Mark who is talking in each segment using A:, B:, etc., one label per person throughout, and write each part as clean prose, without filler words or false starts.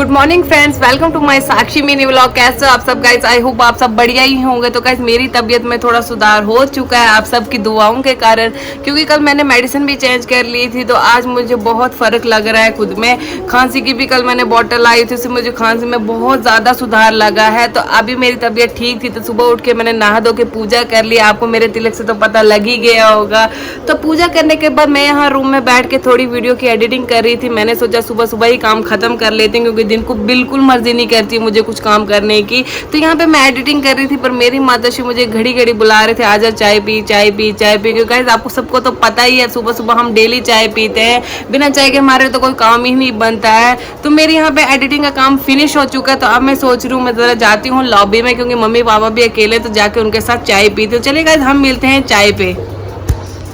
A: Good morning friends, welcome to my Sakshi mini vlog. कैसे हो आप सब गाइस? आई होप आप सब बढ़िया ही होंगे। तो गाइस मेरी तबीयत में थोड़ा सुधार हो चुका है आप सबकी दुआओं के कारण, क्योंकि कल मैंने मेडिसिन भी चेंज कर ली थी। तो आज मुझे बहुत फर्क लग रहा है खुद में। खांसी की भी कल मैंने बॉटल आई थी, उससे मुझे खांसी में बहुत ज़्यादा सुधार लगा है। तो अभी मेरी तबीयत ठीक थी, तो सुबह उठ के मैंने नहा धो के पूजा कर ली। आपको मेरे तिलक से तो पता लग ही गया होगा। तो पूजा करने के बाद मैं यहाँ रूम में बैठ के थोड़ी वीडियो की एडिटिंग कर रही थी। मैंने सोचा सुबह सुबह ही काम खत्म कर लेते हैं, क्योंकि दिन को बिल्कुल मर्जी नहीं करती मुझे कुछ काम करने की। तो यहाँ पे मैं एडिटिंग कर रही थी, पर मेरी माताश्री मुझे घड़ी घड़ी बुला रहे थे, आजा चाय पी चाय पी चाय पी। क्योंकि गाइस आपको सबको तो पता ही है, सुबह सुबह हम डेली चाय पीते हैं। बिना चाय के हमारे तो कोई काम ही नहीं बनता है। तो मेरी यहाँ पे एडिटिंग का काम फिनिश हो चुका है। तो अब मैं सोच रही हूँ मैं जरा जाती हूँ लॉबी में, क्योंकि मम्मी पापा भी अकेले, तो जाके उनके साथ चाय पीते। तो चलिए गाइस हम मिलते हैं चाय पे।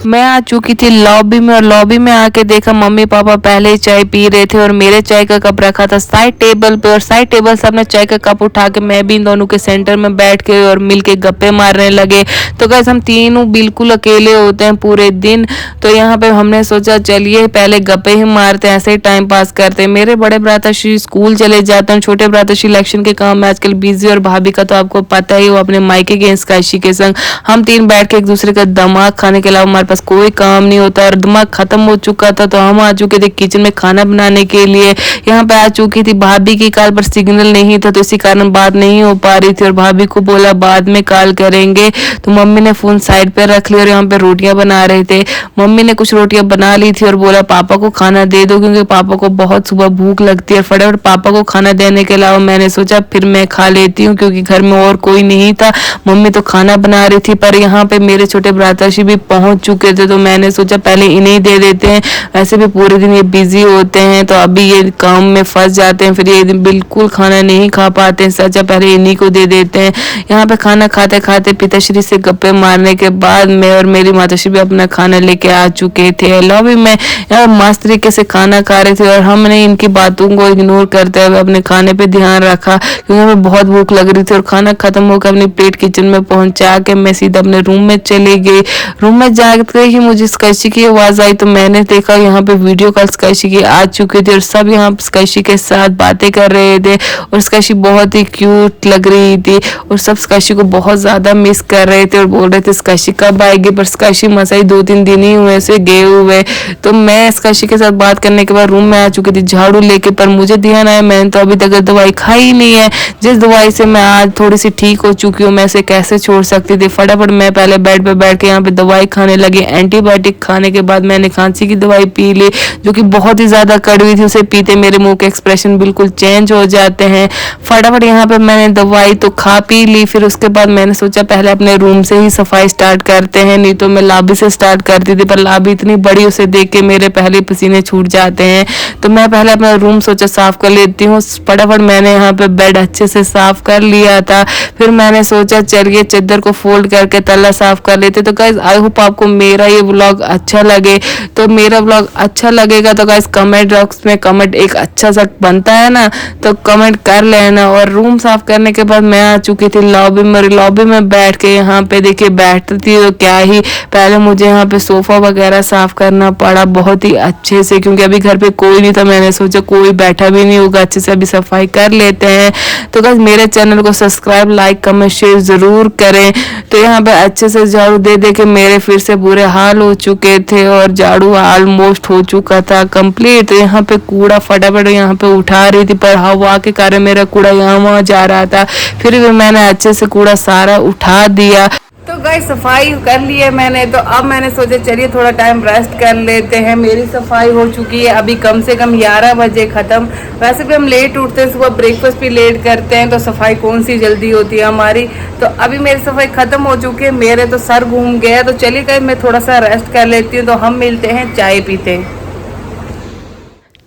A: मैं आ चुकी थी लॉबी में, और लॉबी में आके देखा मम्मी पापा पहले ही चाय पी रहे थे, और मेरे चाय का कप रखा था साइड टेबल पे, और साइड टेबल से अपने चाय का कप उठा के मैं भी इन दोनों के सेंटर में बैठ के और मिल के गप्पे मारने लगे। तो गाइस हम तीनों बिल्कुल अकेले होते हैं पूरे दिन। तो यहाँ पे हमने सोचा चलिए पहले गप्पे ही मारते हैं, ऐसे ही टाइम पास करते हैं। मेरे बड़े भ्राताश्री स्कूल चले जाते हैं, छोटे भ्राताश्री इलेक्शन के काम में आजकल बिजी, और भाभी का तो आपको पता ही, वो अपने मायके के स्काइशी के संग। हम तीन बैठ के एक दूसरे का दिमाग खाने के अलावा हमारे पास कोई काम नहीं होता, और दिमाग खत्म हो चुका था। तो हम आ चुके थे किचन में खाना बनाने के लिए। यहाँ पे आ चुकी थी भाभी की कॉल पर सिग्नल नहीं था, तो इसी कारण बात नहीं हो पा रही थी, और भाभी को बोला बाद में कॉल करेंगे। तो मम्मी ने फोन साइड पे रख लिया, और यहाँ पे रोटियां बना रहे थे। मम्मी ने कुछ रोटियां बना ली थी और बोला पापा को खाना दे दो, क्योंकि पापा को बहुत सुबह भूख लगती है। फटाफट पापा को खाना देने के अलावा मैंने सोचा फिर मैं खा लेती हूँ, क्योंकि घर में और कोई नहीं था। मम्मी तो खाना बना रही थी, पर यहाँ पे मेरे छोटे भ्राताश्री भी पहुंच चुके थे। तो मैंने सोचा पहले इन्हें दे देते हैं, वैसे भी पूरे दिन ये बिजी होते हैं, तो अभी ये काम में फंस जाते हैं, फिर ये बिल्कुल खाना नहीं खा पाते हैं। सोचा पहले इन्हीं को दे देते हैं। यहाँ पे खाना खाते खाते पिताश्री से गप्पे मारने के बाद मैं और मेरी माताश्री भी अपना खाना लेके आ चुके थे लॉबी में। यहाँ मस्त तरीके से खाना खा रहे थे, और हमने इनकी बातों को इग्नोर करते हुए अपने खाने पे ध्यान रखा, क्योंकि हमें बहुत भूख लग रही थी। और खाना खत्म होकर अपनी प्लेट किचन में पहुंचा के मैं सीधा अपने रूम में चली गई। रूम में जाते ही मुझे स्काइशी की आवाज आई, तो मैंने देखा यहाँ पे वीडियो कॉल स्काइशी की आ चुकी थी, और सब यहाँ स्काइशी के साथ बातें कर रहे थे, और स्काइशी बहुत ही क्यूट लग रही थी, और सब स्काइशी को बहुत ज्यादा मिस कर रहे थे, और बोल रहे थे स्काइशी कब आएगी। पर स्काइशी मसा ही 2-3 दिन ही हुए से गए हुए। तो मैं स्काइशी के साथ बात करने के बाद रूम में आ चुकी थी झाड़ू लेके, पर मुझे ध्यान आया मैंने तो अभी तक दवाई खाई नहीं है। जिस दवाई से मैं आज थोड़ी सी ठीक हो चुकी हूँ, मैं इसे कैसे छोड़ सकती थी। फटाफट मैं पहले बेड पे बैठ के यहाँ पे दवाई खाने लगी। एंटीबायोटिक खाने के बाद मैंने खांसी की दवाई पी ली, जो कि बहुत ही ज्यादा कड़वी थी। उसे पीते मेरे मुंह के एक्सप्रेशन बिल्कुल चेंज हो जाते हैं। फटाफट यहाँ पे मैंने दवाई तो खा पी ली। फिर उसके बाद मैंने सोचा पहले अपने रूम से ही सफाई स्टार्ट करते हैं, नहीं तो मैं लॉबी से स्टार्ट करती थी, पर लॉबी इतनी बड़ी, उसे देख के मेरे पहले पसीने छूट जाते हैं। तो मैं पहले अपना रूम सोचा साफ कर लेती हूँ। फटाफट मैंने यहाँ पे बेड अच्छे से साफ कर लिया था। फिर मैंने सोचा चलिए चादर को फोल्ड करके तला साफ कर लेते। तो गाइस आई होप आपको मेरा ये व्लॉग अच्छा लगे। तो मेरा व्लॉग अच्छा लगेगा तो गाइस कमेंट बॉक्स में कमेंट एक अच्छा सा बनता है ना, तो कमेंट कर लेना। और रूम साफ करने के बाद मैं आ चुकी थी लॉबी में। लॉबी में बैठ के यहाँ पे देखिए बैठती थी, तो क्या ही पहले मुझे यहाँ पे सोफा वगैरह साफ करना पड़ा बहुत ही अच्छे से, क्योंकि अभी घर पे कोई नहीं था। मैंने सोचा कोई बैठा भी नहीं होगा, अच्छे से अभी सफाई कर लेते हैं। तो गाइस मेरे चैनल को सब्सक्राइब लाइक कमेंट शेयर जरूर करें। तो यहाँ पे अच्छे से झाड़ू दे दे के मेरे फिर से बुरे हाल हो चुके थे, और झाड़ू ऑलमोस्ट हो चुका था कंप्लीट। तो यहाँ पे कूड़ा फटाफट यहाँ पे उठा रही थी, पर हवा के कारण मेरा कूड़ा यहाँ वहाँ जा रहा था। फिर भी मैंने अच्छे से कूड़ा सारा उठा दिया। तो गाइस सफाई कर ली है मैंने। तो अब मैंने सोचा चलिए थोड़ा टाइम रेस्ट कर लेते हैं। मेरी सफाई हो चुकी है अभी कम से कम 11 बजे ख़त्म। वैसे भी हम लेट उठते हैं, सुबह ब्रेकफास्ट भी लेट करते हैं, तो सफाई कौन सी जल्दी होती है हमारी। तो अभी मेरी सफाई ख़त्म हो चुकी है, मेरे तो सर घूम गया। तो चलिए गाइस मैं थोड़ा सा रेस्ट कर लेती हूँ, तो हम मिलते हैं चाय पीते।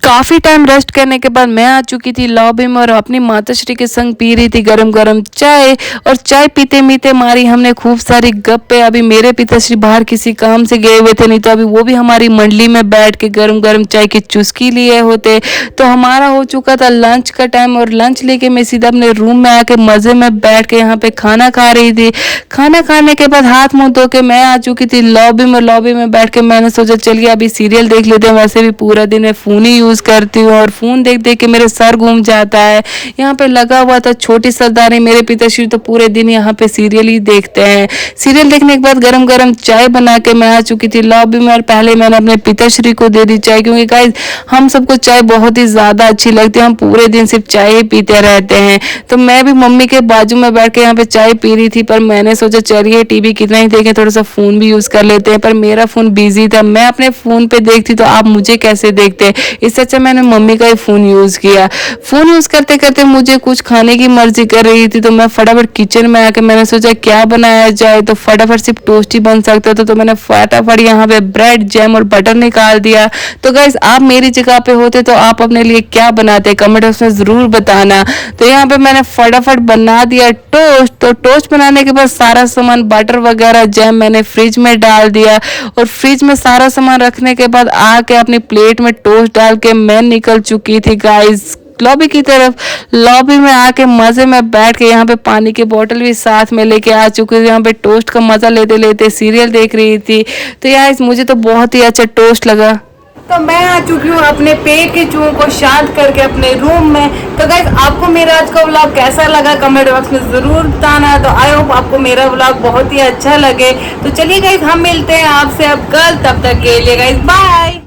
A: काफी टाइम रेस्ट करने के बाद मैं आ चुकी थी लॉबी में, और अपनी माताश्री के संग पी रही थी गरम गरम चाय। और चाय पीते पीते मारी हमने खूब सारी गप्पे। अभी मेरे पिताश्री बाहर किसी काम से गए हुए थे, नहीं तो अभी वो भी हमारी मंडली में बैठ के गरम गरम चाय की चुस्की लिए होते। तो हमारा हो चुका था लंच का टाइम, और लंच लेके मैं सीधा अपने रूम में आके मजे में बैठ के यहाँ पे खाना खा रही थी। खाना खाने के बाद हाथ मुंह धो के मैं आ चुकी थी लॉबी में। लॉबी में बैठ के मैंने सोचा चलिए अभी सीरियल देख लेते हैं। वैसे भी पूरा दिन मैं फोन ही यूज यूज करती हूँ और फोन देख देख के मेरे सर घूम जाता है। यहाँ पे लगा हुआ था छोटी सरदारी, मेरे पिताश्री तो पूरे दिन यहाँ पे सीरियल ही देखते हैं। सीरियल देखने के बाद गरम गरम चाय बना के मैं आ चुकी थी लॉबी में और पहले मैंने अपने पिताश्री को दे दी चाय, क्योंकि गाइस हम सबको चाय बहुत ही ज्यादा अच्छी लगती है, हम पूरे दिन सिर्फ चाय ही पीते रहते हैं। तो मैं भी मम्मी के बाजू में बैठ के यहाँ पे चाय पी रही थी, पर मैंने सोचा चलिए टीवी कितना ही देखें, थोड़ा सा फोन भी यूज कर लेते हैं। पर मेरा फोन बिजी था, मैं अपने फोन पे देखती तो आप मुझे कैसे देखते, इससे अच्छा मैंने मम्मी का ही फोन यूज किया। फोन यूज करते करते मुझे कुछ खाने की मर्जी कर रही थी, तो मैं फटाफट किचन में आके मैंने सोचा क्या बनाया जाए, तो फटाफट सिर्फ टोस्ट ही बन सकता था। तो मैंने फटाफट यहाँ पे ब्रेड, जैम और बटर निकाल दिया। तो गाइस आप मेरी जगह पे होते तो आप अपने लिए क्या बनाते, कमेंट बॉक्स में जरूर बताना। तो यहाँ पे मैंने फटाफट बना दिया टोस्ट। तो टोस्ट बनाने के बाद सारा सामान बटर वगैरह जैम मैंने फ्रिज में डाल दिया और फ्रिज में सारा सामान रखने के बाद आके अपनी प्लेट में टोस्ट डाल के मैं निकल चुकी थी गाइस लॉबी की तरफ। लॉबी में आके मजे में बैठ के यहाँ पे पानी की बोतल भी साथ में लेके आ चुकी थी, यहाँ पे टोस्ट का मजा लेते लेते सीरियल देख रही थी। तो यार मुझे तो बहुत ही अच्छा टोस्ट लगा। तो मैं आ चुकी हूँ अपने पेट के चूहों को शांत करके अपने रूम में। तो गाइस आपको मेरा आज का व्लॉग कैसा लगा कमेंट बॉक्स में जरूर बताना। तो आई होप आपको मेरा व्लॉग बहुत ही अच्छा लगे। तो चलिए गाइस हम मिलते हैं आपसे अब कल, तब तक के लिए गाइस बाय।